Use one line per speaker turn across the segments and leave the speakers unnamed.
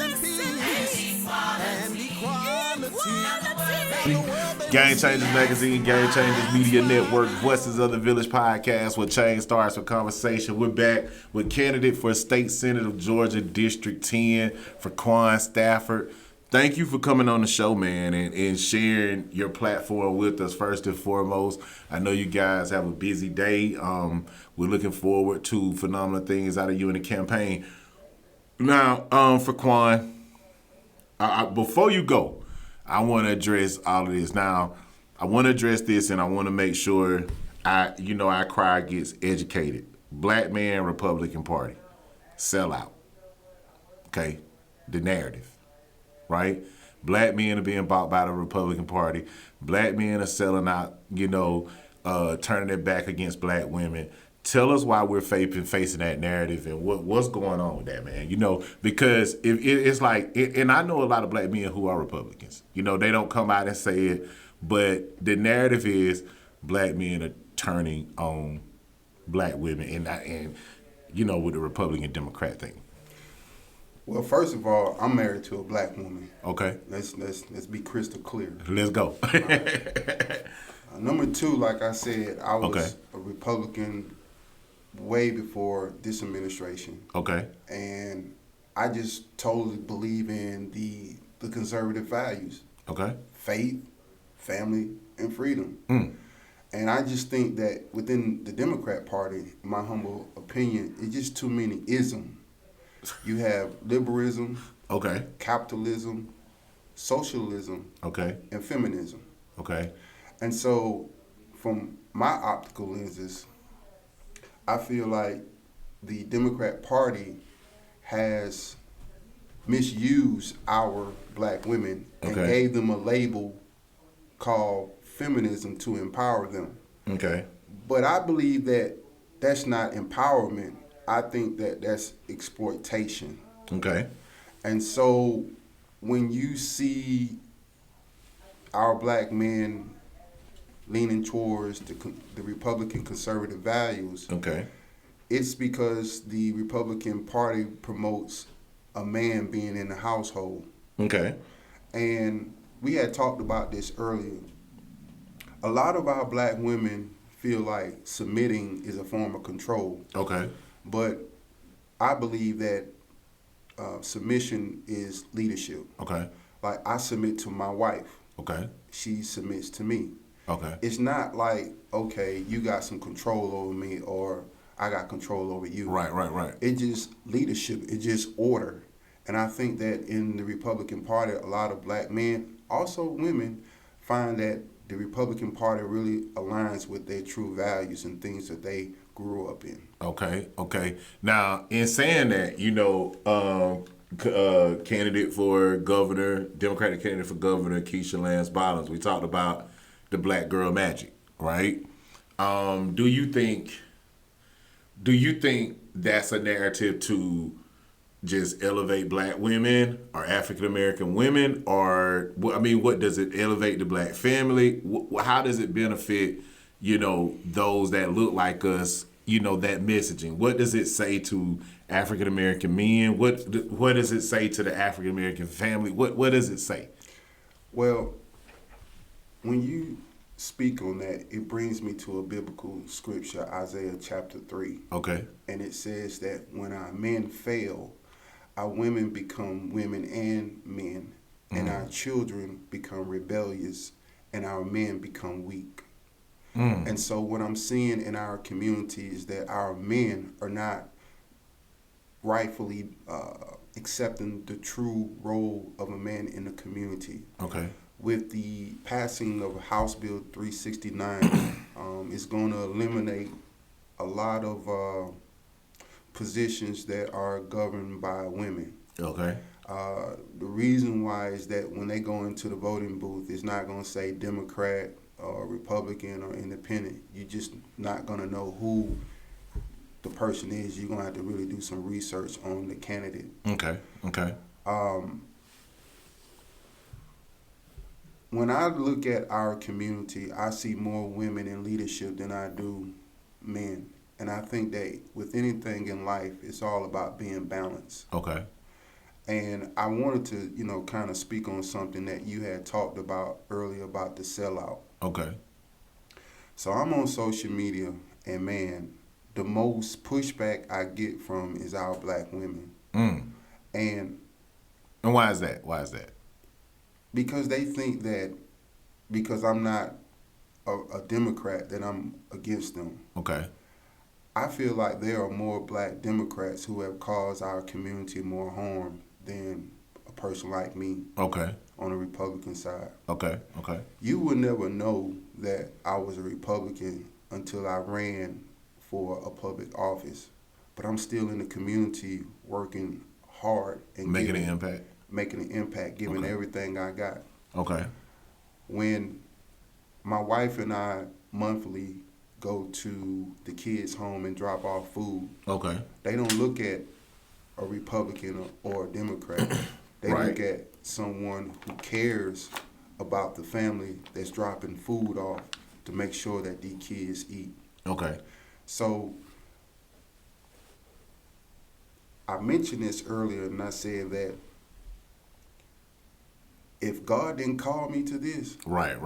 and peace and equality.
Game Changers Magazine, Game Changers Media Network, Voices of the Village podcast, where change starts with conversation. We're back with candidate for State Senate of Georgia, District 10, Furquan Stafford. Thank you for coming on the show, man, and sharing your platform with us first and foremost. I know you guys have a busy day. We're looking forward to phenomenal things out of you in the campaign. Now, Furquan, before you go, I want to address all of this. Now, I want to address this, and I want to make sure our crowd gets educated. Black man, Republican Party, sellout. Okay, the narrative, right? Black men are being bought by the Republican Party. Black men are selling out. Turning their back against black women. Tell us why we're facing that narrative and what's going on with that, man. Because it's like, and I know a lot of black men who are Republicans. They don't come out and say it, but the narrative is black men are turning on black women and with the Republican Democrat thing.
Well, first of all, I'm married to a black woman.
Okay.
Let's be crystal clear.
Let's go.
Number two, like I said, I was a Republican way before this administration.
Okay.
And I just totally believe in the conservative values.
Okay.
Faith, family, and freedom. And I just think that within the Democrat Party, in my humble opinion, it's just too many isms. You have liberalism, capitalism, socialism, and feminism.
Okay.
And so, from my optical lenses, I feel like the Democrat Party has misused our black women and gave them a label called feminism to empower them.
Okay.
But I believe that that's not empowerment. I think that that's exploitation.
Okay.
And so when you see our black men leaning towards the Republican conservative values, it's because the Republican Party promotes a man being in the household.
Okay.
And we had talked about this earlier. A lot of our black women feel like submitting is a form of control.
Okay.
But I believe that submission is leadership.
Okay.
Like, I submit to my wife.
Okay.
She submits to me.
Okay.
It's not like, okay, you got some control over me or I got control over you.
Right.
It's just leadership. It's just order. And I think that in the Republican Party, a lot of black men, also women, find that the Republican Party really aligns with their true values and things that they grew up in.
Okay. Now, in saying that, candidate for governor, Democratic candidate for governor, Keisha Lance Bottoms, we talked about the black girl magic, right? Do you think that's a narrative to just elevate black women or African American women, or what does it elevate the black family? How does it benefit those that look like us? That messaging. What does it say to African American men? What does it say to the African American family? What does it say?
Well, when you speak on that, it brings me to a biblical scripture, Isaiah chapter 3.
Okay.
And it says that when our men fail, our women become women and men, and our children become rebellious, and our men become weak. And so what I'm seeing in our community is that our men are not rightfully accepting the true role of a man in the community.
Okay.
With the passing of House Bill 369, it's going to eliminate a lot of positions that are governed by women.
Okay.
The reason why is that when they go into the voting booth, it's not going to say Democrat or Republican or Independent. You're just not going to know who the person is. You're going to have to really do some research on the candidate.
Okay.
When I look at our community, I see more women in leadership than I do men. And I think that with anything in life, it's all about being balanced.
Okay.
And I wanted to, kind of speak on something that you had talked about earlier about the sellout.
Okay.
So I'm on social media, and man, the most pushback I get from is our black women.
Mm.
And
why is that? Why is that?
because they think that because I'm not a Democrat, that I'm against them.
Okay.
I feel like there are more black Democrats who have caused our community more harm than a person like me.
Okay.
On the Republican side.
Okay. Okay.
You would never know that I was a Republican until I ran for a public office. But I'm still in the community working hard and
making an impact.
Making an impact, giving everything I got.
Okay.
When my wife and I monthly go to the kids' home and drop off food,
okay,
they don't look at a Republican or a Democrat. They look at someone who cares about the family that's dropping food off to make sure that these kids eat.
Okay.
So I mentioned this earlier, and I said that if God didn't call me to this,
right,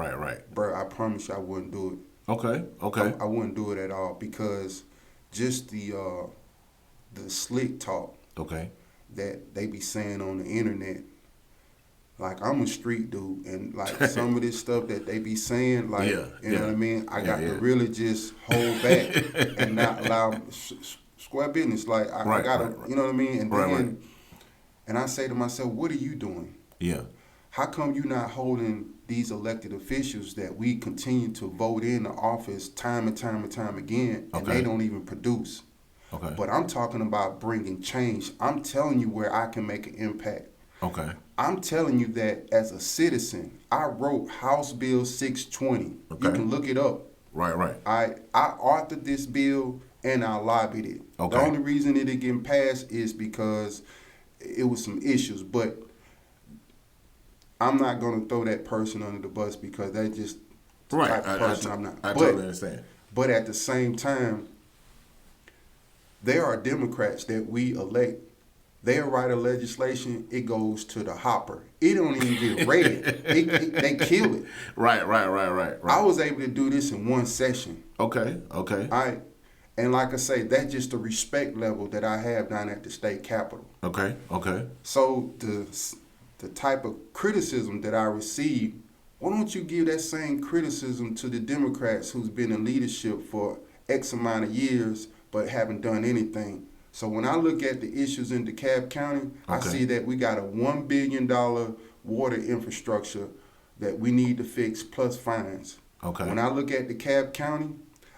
bro, I promise you I wouldn't do it.
Okay.
I wouldn't do it at all, because just the slick talk that they be saying on the internet. Like, I'm a street dude, and like some of this stuff that they be saying, like, you know what I mean? I got to really just hold back and not allow square business. Like, I got to, you know what I mean? And then, and I say to myself, what are you doing?
Yeah.
How come you not holding these elected officials that we continue to vote in the office time and time again, and they don't even produce?
Okay.
But I'm talking about bringing change. I'm telling you where I can make an impact.
Okay.
I'm telling you that as a citizen, I wrote House Bill 620. You can look it up.
Right.
I authored this bill and I lobbied it.
Okay.
The only reason it didn't get passed is because it was some issues. But I'm not going to throw that person under the bus, because that's just the type of person I'm not.
I totally understand.
But at the same time, there are Democrats that we elect. They write a legislation, it goes to the hopper. It don't even get read. They kill it.
Right.
I was able to do this in one session.
Okay.
And like I say, that's just the respect level that I have down at the state capitol.
Okay.
So the type of criticism that I receive, why don't you give that same criticism to the Democrats who's been in leadership for X amount of years but haven't done anything? So when I look at the issues in DeKalb County, I see that we got a $1 billion water infrastructure that we need to fix, plus fines.
Okay.
When I look at DeKalb County,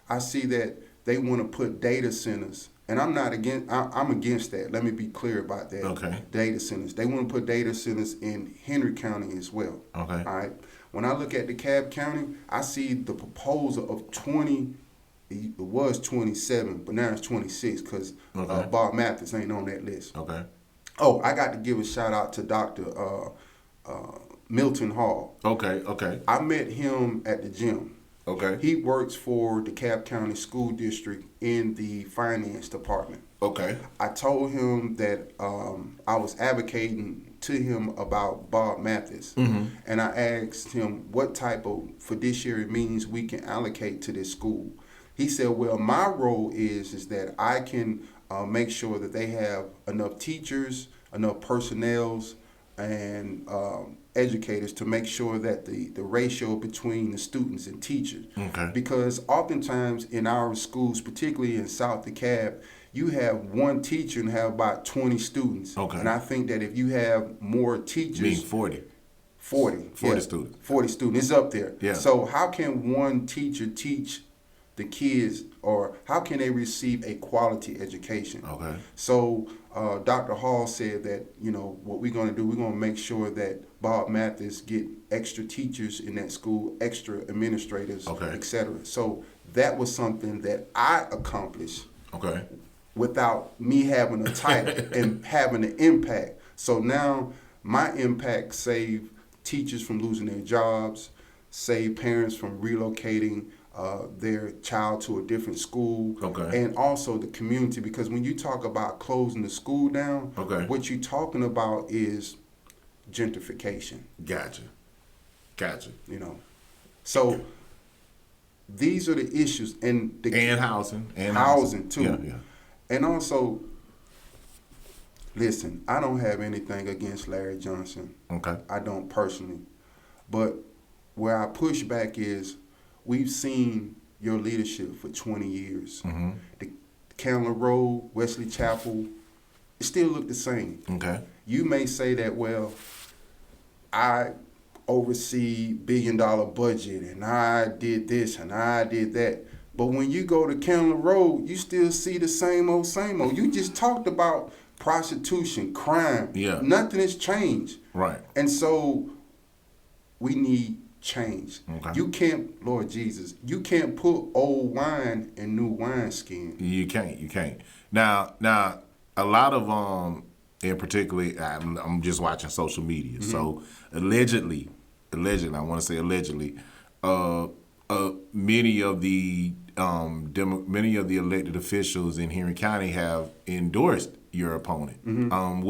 I see that they want to put data centers, and I'm against that. Let me be clear about that.
Okay.
Data centers. They want to put data centers in Henry County as well.
Okay.
All right. When I look at DeKalb County, I see the proposal of 20. It was 27, but now it's 26, because Bob Mathis ain't on that list.
Okay.
Oh, I got to give a shout out to Dr. Milton Hall.
Okay.
I met him at the gym.
Okay.
He works for the DeKalb County School District in the finance department.
Okay.
I told him that I was advocating to him about Bob Mathis. And I asked him what type of fiduciary means we can allocate to this school. He said, well, my role is that I can make sure that they have enough teachers, enough personnel, and educators to make sure that the ratio between the students and teachers.
Okay.
Because oftentimes in our schools, particularly in South DeKalb, you have one teacher and have about 20 students.
Okay.
And I think that if you have more teachers...
You mean 40?
40
students.
40 students. It's up there.
Yeah.
So how can one teacher teach the kids, or how can they receive a quality education?
Okay.
So Dr. Hall said that, what we're going to do, we're going to make sure that Bob Mathis get extra teachers in that school, extra administrators, etc. So that was something that I accomplished without me having a title and having an impact. So now my impact saved teachers from losing their jobs, save parents from relocating their child to a different school,
Okay.
and also the community. Because when you talk about closing the school down,
Okay.
what you're talking about is gentrification.
Gotcha.
You know, so these are the issues, and
Housing.
housing too.
Yeah.
And also, listen, I don't have anything against Larry Johnson.
Okay.
I don't personally. But where I push back is we've seen your leadership for 20 years.
Mm-hmm.
The Candler Road, Wesley Chapel, it still look the same.
Okay.
You may say that, well, I oversee $1 billion budget and I did this and I did that. But when you go to Candler Road, you still see the same old, same old. You just talked about prostitution, crime.
Yeah.
Nothing has changed.
Right.
And so we need change.
Okay.
You can't, Lord Jesus, you can't put old wine in new wineskin.
You can't. Now, a lot of in particularly, I'm just watching social media.
Mm-hmm.
So allegedly, I want to say allegedly, many of the elected officials in Henry County have endorsed your opponent.
Mm-hmm.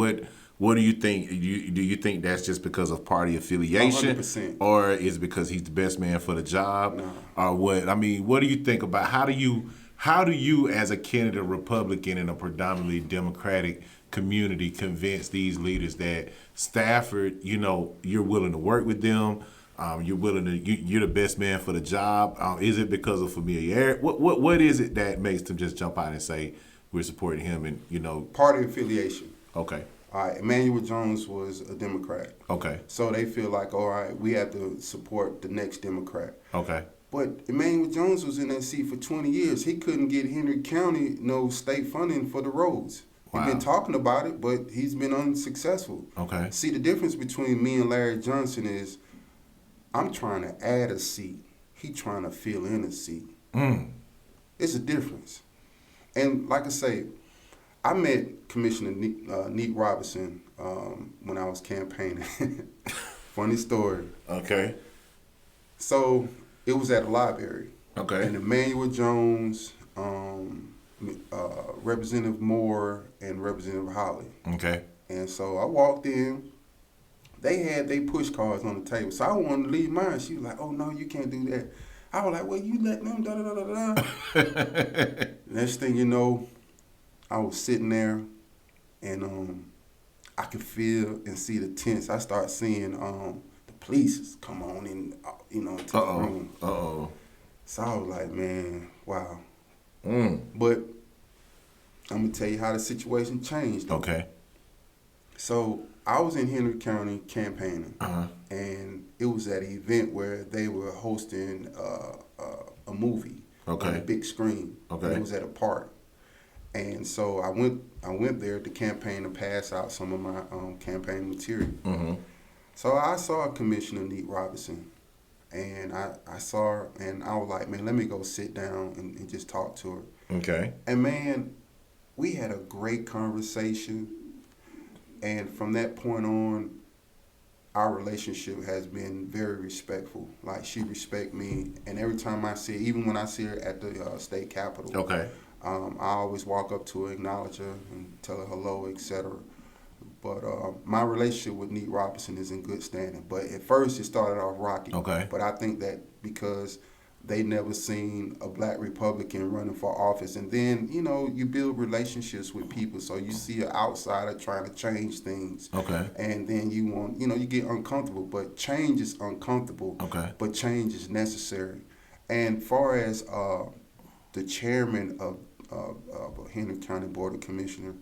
What do you think? Do you think that's just because of party affiliation,
100%.
or is it because he's the best man for the job,
No.
or what? I mean, what do you think about how do you as a candidate Republican in a predominantly Democratic community convince these leaders that Stafford, you're willing to work with them? You're the best man for the job. Is it because of familiarity? What is it that makes them just jump out and say we're supporting him? And
Party affiliation.
Okay.
All right, Emmanuel Jones was a Democrat.
Okay.
So they feel like, all right, we have to support the next Democrat.
Okay.
But Emmanuel Jones was in that seat for 20 years. He couldn't get Henry County no state funding for the roads.
Wow.
He's been talking about it, but he's been unsuccessful.
Okay.
See, the difference between me and Larry Johnson is I'm trying to add a seat. He trying to fill in a seat. It's a difference. And like I say, I met Commissioner Neat Robinson when I was campaigning. Funny story.
Okay.
So it was at a library.
Okay.
And Emmanuel Jones, Representative Moore, and Representative Holly.
Okay.
And so I walked in. They had their push cards on the table. So I wanted to leave mine. She was like, oh, no, you can't do that. I was like, well, you let them, da-da-da-da-da. Next thing you know, I was sitting there, and I could feel and see the tents. I start seeing the police come on in, into the room. So I was like, man, wow. But I'm going to tell you how the situation changed, though.
Okay.
So I was in Henry County campaigning, and it was at an event where they were hosting a movie on a big screen.
Okay.
It was at a park. And so I went there to campaign to pass out some of my campaign material.
Mm-hmm.
So I saw Commissioner Neat Robinson, and I saw her, and I was like, man, let me go sit down and just talk to her.
Okay.
And man, we had a great conversation, and from that point on, our relationship has been very respectful. Like, she respect me, and every time I see her, even when I see her at the state capitol,
Okay.
I always walk up to her, acknowledge her, and tell her hello, etc. But my relationship with Neat Robinson is in good standing. But at first, it started off rocky.
Okay.
But I think that because they never seen a black Republican running for office, and then you build relationships with people, so you see an outsider trying to change things.
Okay.
And then you want, you get uncomfortable. But change is uncomfortable.
Okay.
But change is necessary. And far as the chairman of Henry County Board of Commissioners,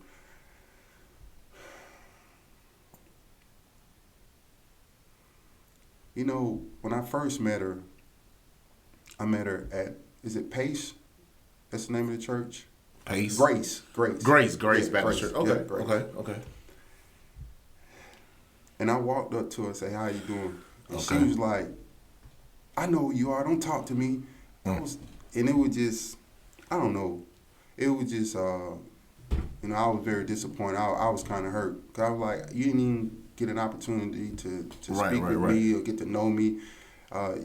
when I first met her, I met her at, is it Pace? That's the name of the church?
Pace?
Grace
Grace
yeah,
Baptist Church. Okay.
Yeah, Grace.
Okay.
And I walked up to her and said, how you doing? And she
Okay.
was like, I know who you are, don't talk to me. And it was just, I don't know. It was just, I was very disappointed. I was kind of hurt. Because I was like, you didn't even get an opportunity to speak with me or get to know me.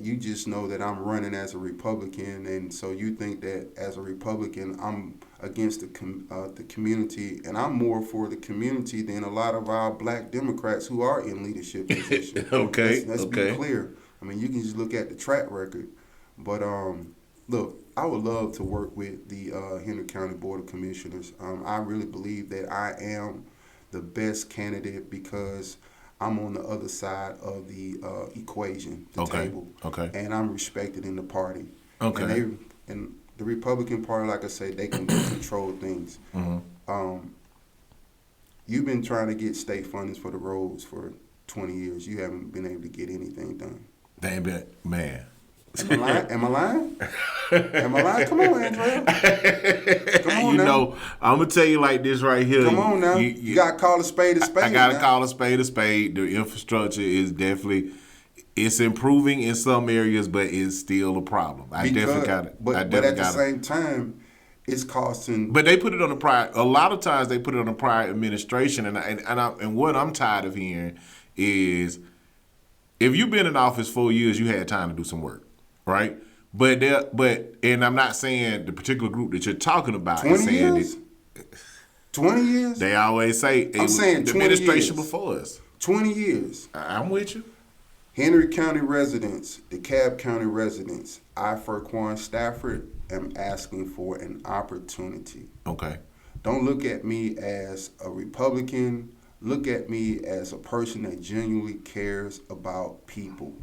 You just know that I'm running as a Republican, and so you think that as a Republican, I'm against the community, and I'm more for the community than a lot of our black Democrats who are in leadership positions.
Okay.
Let's be clear. I mean, you can just look at the track record. But look, I would love to work with the Henry County Board of Commissioners. I really believe that I am the best candidate because I'm on the other side of the equation, the table.
Okay.
And I'm respected in the party.
Okay.
And the Republican Party, like I say, they can control things.
Mm-hmm.
You've been trying to get state fundings for the roads for 20 years. You haven't been able to get anything done.
Damn it, man.
Am I lying? Am I lying? Come on, Andrea. Come on now.
I'm going to tell you like this right here.
Come on now. You got to call a spade a spade.
I got to call a spade a spade. The infrastructure is definitely, it's improving in some areas, but it's still a problem. But at the
same time, it's costing.
But they put it on the prior, a lot of times they put it on the prior administration. And what I'm tired of hearing is, if you've been in office 4 years, you had time to do some work. Right, and I'm not saying the particular group that you're talking about
20
is saying
years? 20 years?
They always say
I'm saying
the
20
administration
years.
before us.
20 years.
I'm with you.
Henry County residents, DeKalb County residents, I, Furquan Stafford, am asking for an opportunity.
Okay.
Don't look at me as a Republican. Look at me as a person that genuinely cares about people.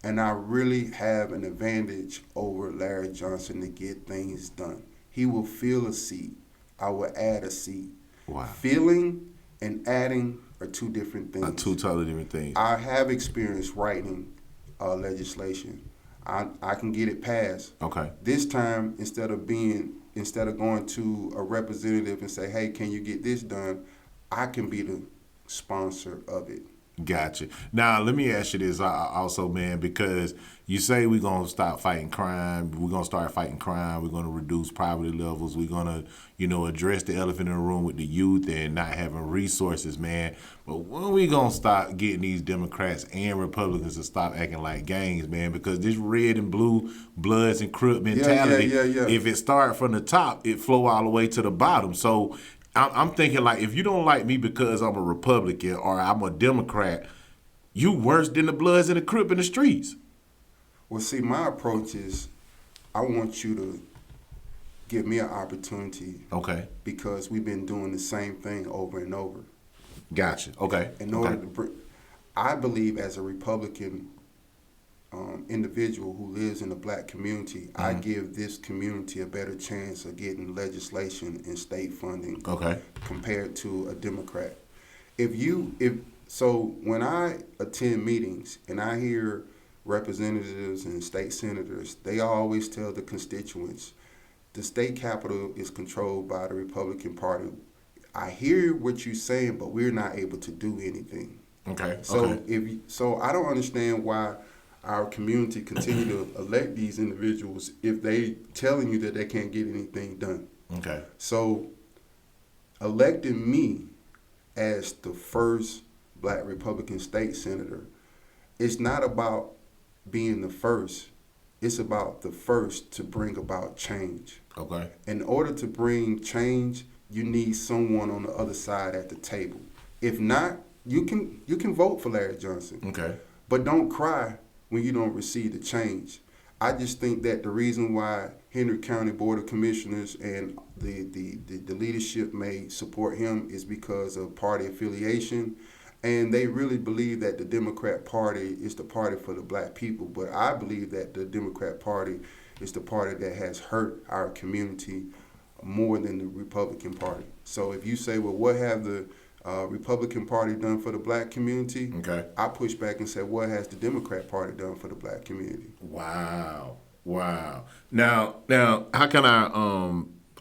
And I really have an advantage over Larry Johnson to get things done. He will fill a seat. I will add a seat.
Wow.
Filling and adding are two different things.
Two totally different things.
I have experience writing legislation. I can get it passed.
Okay.
This time, instead of going to a representative and say, hey, can you get this done, I can be the sponsor of it.
Gotcha. Now, let me ask you this also, man, because you say we're going to stop fighting crime. We're going to start fighting crime. We're going to reduce poverty levels. We're going to, address the elephant in the room with the youth and not having resources, man. But when we going to start getting these Democrats and Republicans to stop acting like gangs, man? Because this red and blue Bloods and Crip mentality, if it start from the top, it flow all the way to the bottom. So I'm thinking, like, if you don't like me because I'm a Republican or I'm a Democrat, you worse than the Bloods and the Crip in the streets.
Well, see, my approach is I want you to give me an opportunity.
Okay.
Because we've been doing the same thing over and over.
Gotcha. Okay.
In order to I believe as a Republican individual who lives in the black community, I give this community a better chance of getting legislation and state funding compared to a Democrat. So when I attend meetings and I hear representatives and state senators, they always tell the constituents, the state capitol is controlled by the Republican Party. I hear what you're saying, but we're not able to do anything.
Okay.
So I don't understand why our community continue to elect these individuals if they telling you that they can't get anything done.
Okay.
So electing me as the first black Republican state senator, it's not about being the first. It's about the first to bring about change.
Okay.
In order to bring change, you need someone on the other side at the table. If not, you can vote for Larry Johnson. Okay. But don't cry when you don't receive the change. I just think that the reason why Henry County Board of Commissioners and the leadership may support him is because of party affiliation. And they really believe that the Democrat Party is the party for the black people. But I believe that the Democrat Party is the party that has hurt our community more than the Republican Party. So if you say, well, what have the Republican Party done for the black community? Okay. I push back and say, what has the Democrat Party done for the black community?
Wow. Now, how can our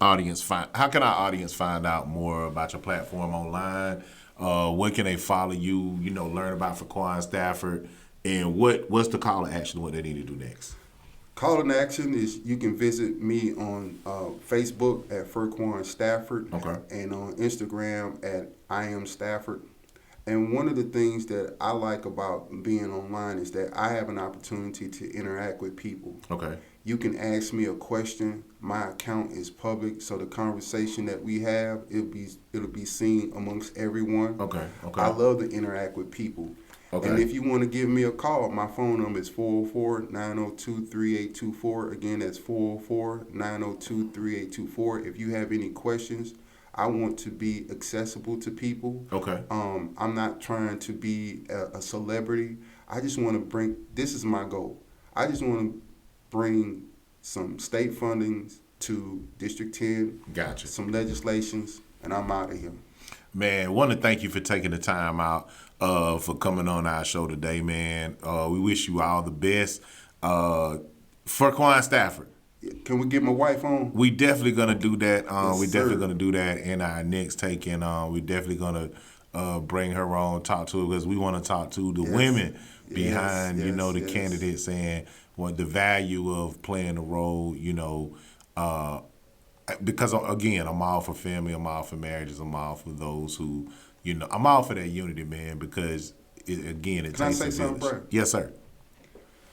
audience find out more about your platform online? Where can they follow you? Learn about Furquan Stafford, and what's the call to action? What they need to do next?
Call to action is you can visit me on Facebook at Furquan Stafford, and on Instagram at I am Stafford. And one of the things that I like about being online is that I have an opportunity to interact with people.
Okay.
You can ask me a question. My account is public, so the conversation that we have, it'll be seen amongst everyone.
Okay.
I love to interact with people.
Okay.
And if you want to give me a call, my phone number is 404-902-3824. Again, that's 404-902-3824. If you have any questions, I want to be accessible to people.
Okay.
I'm not trying to be a celebrity. I just want to this is my goal. I just want to bring some state fundings to District 10.
Gotcha.
Some legislations, and I'm out of here.
Man, want to thank you for taking the time out for coming on our show today, man. We wish you all the best. Furquan Stafford.
Can we get my wife on?
We definitely gonna do that.
Yes,
we definitely
sir.
gonna do that in our next take, and we definitely gonna bring her on, talk to her, because we want to talk to the women behind, the candidates, and what the value of playing a role, because again, I'm all for family, I'm all for marriages, I'm all for those who, I'm all for that unity, man, because it
Can
takes
I say
a
something,
village.
Brad?
Yes, sir.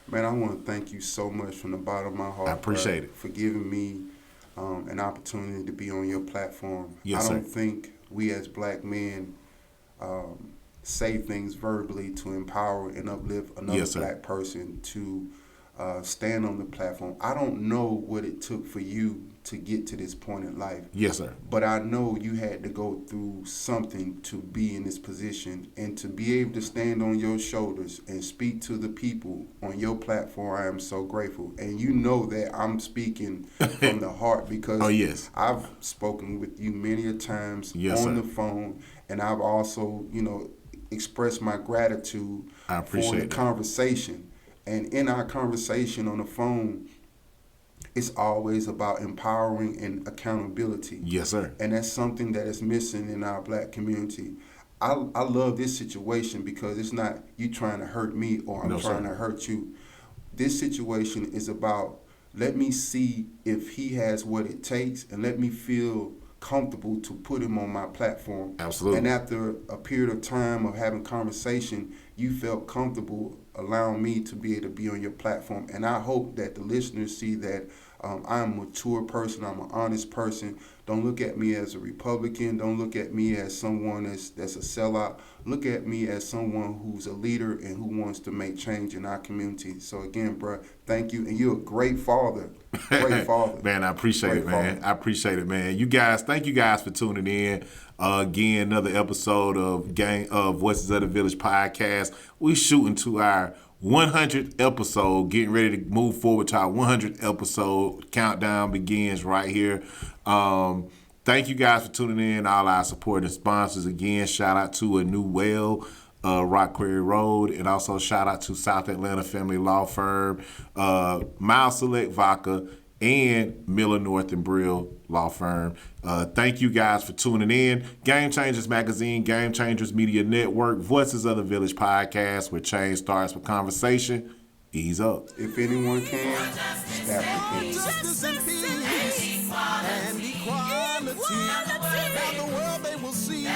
Man, I want to thank you so much from the bottom of my heart.
I appreciate it.
For giving me an opportunity to be on your platform.
Yes,
I don't
sir.
think we as black men say things verbally to empower and uplift another
Yes, sir.
black person to stand on the platform. I don't know what it took for you to get to this point in life.
Yes, sir.
But I know you had to go through something to be in this position, and to be able to stand on your shoulders and speak to the people on your platform. I am so grateful. And you know that I'm speaking from the heart, because
yes.
I've spoken with you many a times
Yes,
on
sir.
the phone, and I've also, expressed my gratitude
I
for
appreciate
the
that.
conversation. And in our conversation on the phone, it's always about empowering and accountability.
Yes, sir.
And that's something that is missing in our black community. I love this situation because it's not you trying to hurt me or I'm trying to hurt you. This situation is about, let me see if he has what it takes, and let me feel comfortable to put him on my platform.
Absolutely.
And after a period of time of having conversation, you felt comfortable allowing me to be able to be on your platform. And I hope that the listeners see that I'm a mature person, I'm an honest person. Don't look at me as a Republican. Don't look at me as someone that's a sellout. Look at me as someone who's a leader and who wants to make change in our community. So again, bro, thank you. And you're a great father. Great father.
Man, I appreciate it, man.
Father.
I appreciate it, man. Thank you guys for tuning in. Again, another episode of Voices of the Village podcast. We shooting to our 100th episode, getting ready to move forward to our 100th episode. Countdown begins right here. Thank you guys for tuning in. All our supporting sponsors. Again, shout out to A New Well, Rock Quarry Road, and also shout out to South Atlanta Family Law Firm, Miles Select Vodka, and Miller North and Brill Law Firm. Thank you guys for tuning in. Game Changers Magazine, Game Changers Media Network, Voices of the Village podcast, where change starts with conversation. Ease up.
If anyone can, Stafford can.
Justice and peace and equality. Now the world they will see.